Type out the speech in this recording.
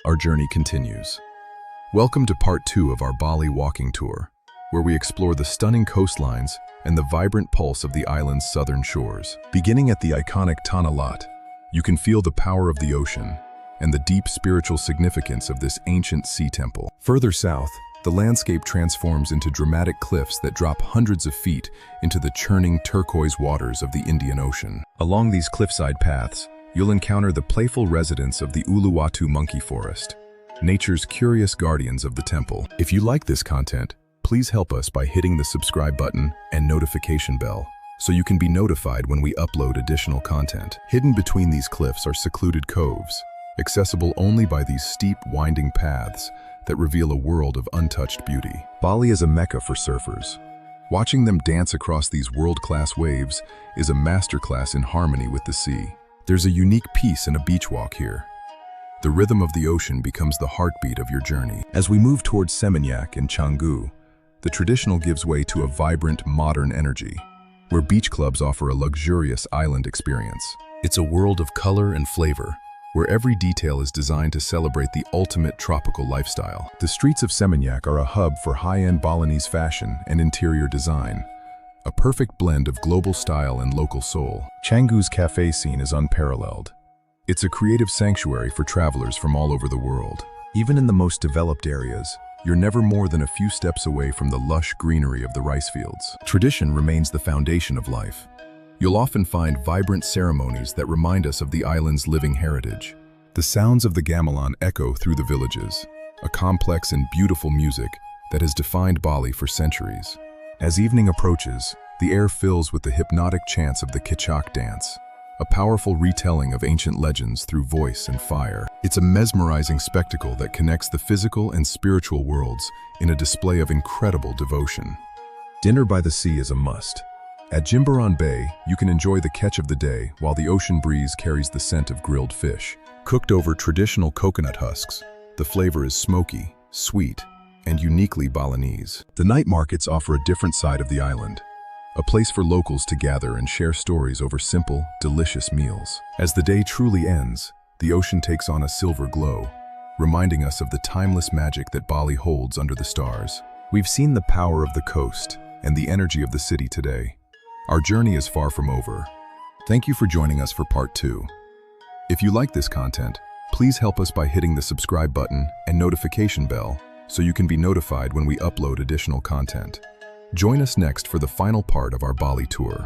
our journey continues. Welcome to part 2 of our Bali walking tour, where we explore the stunning coastlines and the vibrant pulse of the island's southern shores. Beginning at the iconic Tanah Lot, you can feel the power of the ocean and the deep spiritual significance of this ancient sea temple. Further south, the landscape transforms into dramatic cliffs that drop hundreds of feet into the churning turquoise waters of the Indian Ocean. Along these cliffside paths, you'll encounter the playful residents of the Uluwatu monkey forest, nature's curious guardians of the temple. If you like this content, please help us by hitting the subscribe button and notification bell so you can be notified when we upload additional content. Hidden between these cliffs are secluded coves, accessible only by these steep, winding paths that reveal a world of untouched beauty. Bali is a mecca for surfers. Watching them dance across these world-class waves is a masterclass in harmony with the sea. There's a unique peace in a beach walk here. The rhythm of the ocean becomes the heartbeat of your journey. As we move towards Seminyak and Canggu, the traditional gives way to a vibrant, modern energy, where beach clubs offer a luxurious island experience. It's a world of color and flavor, where every detail is designed to celebrate the ultimate tropical lifestyle. The streets of Seminyak are a hub for high-end Balinese fashion and interior design, a perfect blend of global style and local soul. Canggu's cafe scene is unparalleled. It's a creative sanctuary for travelers from all over the world. Even in the most developed areas, you're never more than a few steps away from the lush greenery of the rice fields. Tradition remains the foundation of life. You'll often find vibrant ceremonies that remind us of the island's living heritage. The sounds of the gamelan echo through the villages, a complex and beautiful music that has defined Bali for centuries. As evening approaches, the air fills with the hypnotic chants of the Kecak dance, a powerful retelling of ancient legends through voice and fire. It's a mesmerizing spectacle that connects the physical and spiritual worlds in a display of incredible devotion. Dinner by the sea is a must. At Jimbaran Bay, you can enjoy the catch of the day while the ocean breeze carries the scent of grilled fish. Cooked over traditional coconut husks, the flavor is smoky, sweet, and uniquely Balinese. The night markets offer a different side of the island, a place for locals to gather and share stories over simple, delicious meals. As the day truly ends, the ocean takes on a silver glow, reminding us of the timeless magic that Bali holds under the stars. We've seen the power of the coast and the energy of the city today. Our journey is far from over. Thank you for joining us for part 2. If you like this content, please help us by hitting the subscribe button and notification bell so you can be notified when we upload additional content. Join us next for the final part of our Bali tour.